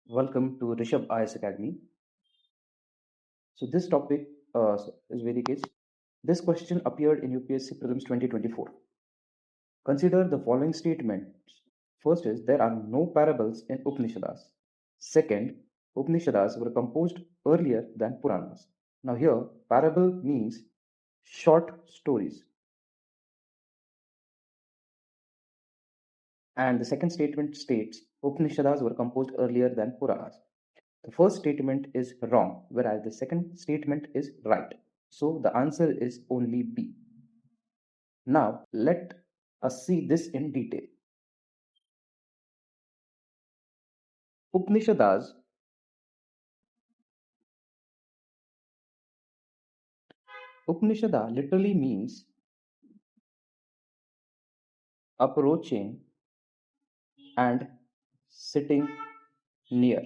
Welcome to Rishabh IS Academy. So this topic is Vedic Age. This question appeared in UPSC Prelims 2024. Consider the following statements. First is there are no parables in Upanishads. Second, Upanishads were composed earlier than Puranas. Now here, parable means short stories. And the second statement states Upanishads were composed earlier than Puranas. The first statement is wrong, whereas the second statement is right. So the answer is only B. Now let us see this in detail. Upanishads Upanishada literally means approaching and sitting near.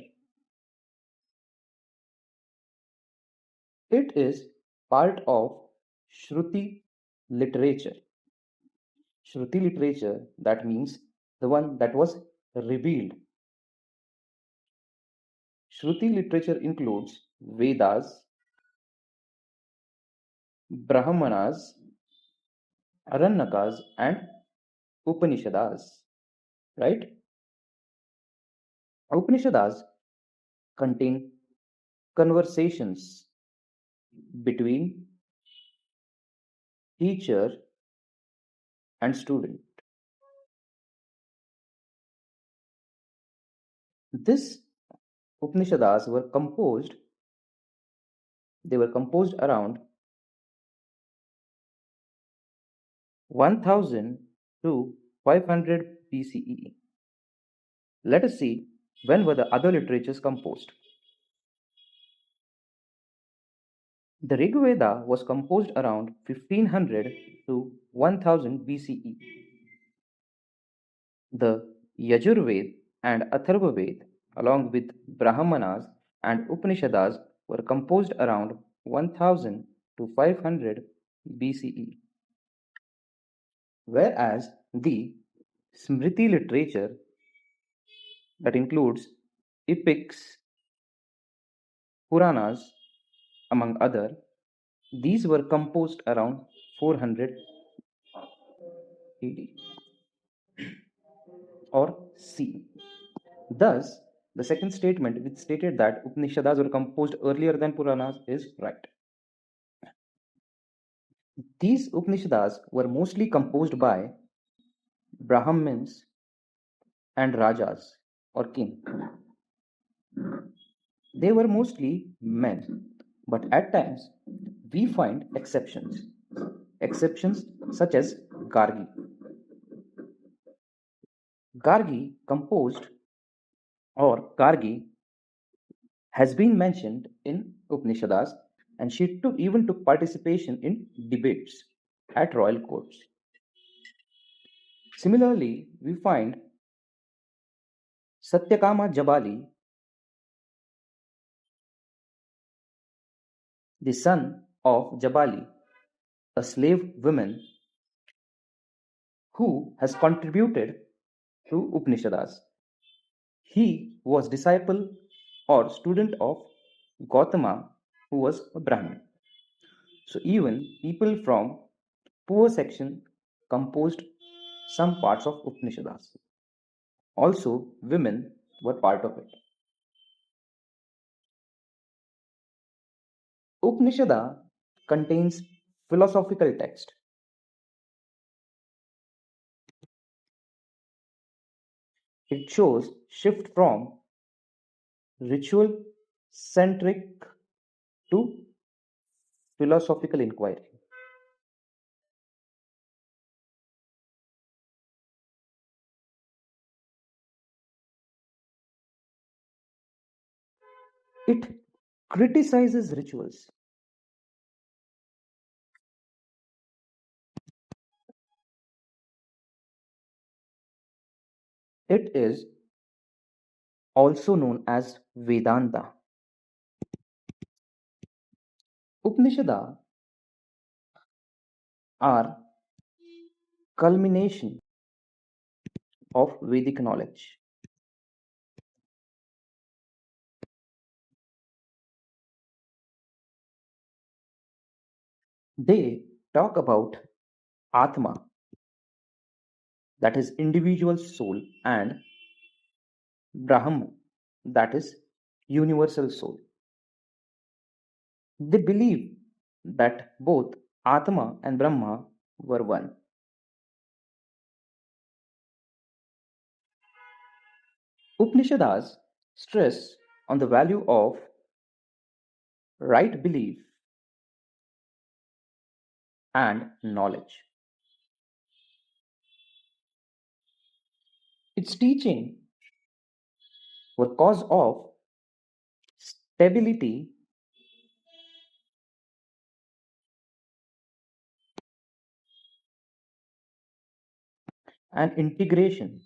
It is part of Shruti literature. Shruti literature, that means the one that was revealed. Shruti literature includes Vedas, Brahmanas, Aranyakas, and Upanishads, right? Upanishads contain conversations between teacher and student. This Upanishads they were composed around 1000 to 500 BCE. Let us see when were the other literatures composed. The Rig Veda was composed around 1500 to 1000 BCE. The Yajurved and Atharvaved, along with Brahmanas and Upanishads, were composed around 1000 to 500 BCE. Whereas the Smriti literature, that includes epics, Puranas, among other, these were composed around 400 AD or C. Thus, the second statement, which stated that Upanishads were composed earlier than Puranas, is right. These Upanishads were mostly composed by Brahmins and Rajas or king. They were mostly men, but at times we find exceptions. Exceptions such as Gargi. Gargi composed or Gargi has been mentioned in Upanishads, and she even took participation in debates at royal courts. Similarly, we find Satyakama Jabali, the son of Jabali, a slave woman who has contributed to Upanishads. He was disciple or student of Gautama, who was a Brahmin. So even people from poor section composed some parts of Upanishads. Also, women were part of it. Upanishad contains philosophical text. It shows shift from ritual centric to philosophical inquiry. It criticizes rituals. It is also known as Vedanta. Upanishads are culmination of Vedic knowledge. They talk about Atma, that is individual soul, and Brahma, that is universal soul. They believe that both Atma and Brahma were one. Upanishads stress on the value of right belief and knowledge. Its teaching were cause of stability and integration.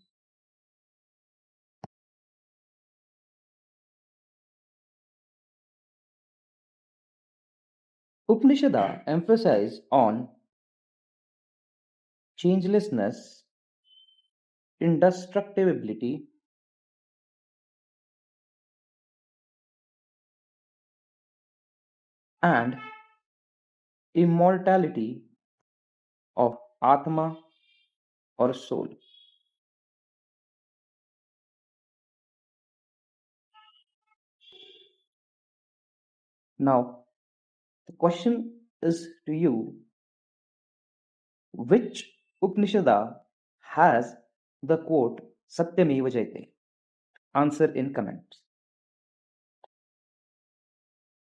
Upanishad emphasize on changelessness, indestructibility, and immortality of Atma or soul. Now, the question is to you, which Upanishad has the quote Satyameva Jayate? Answer in comments.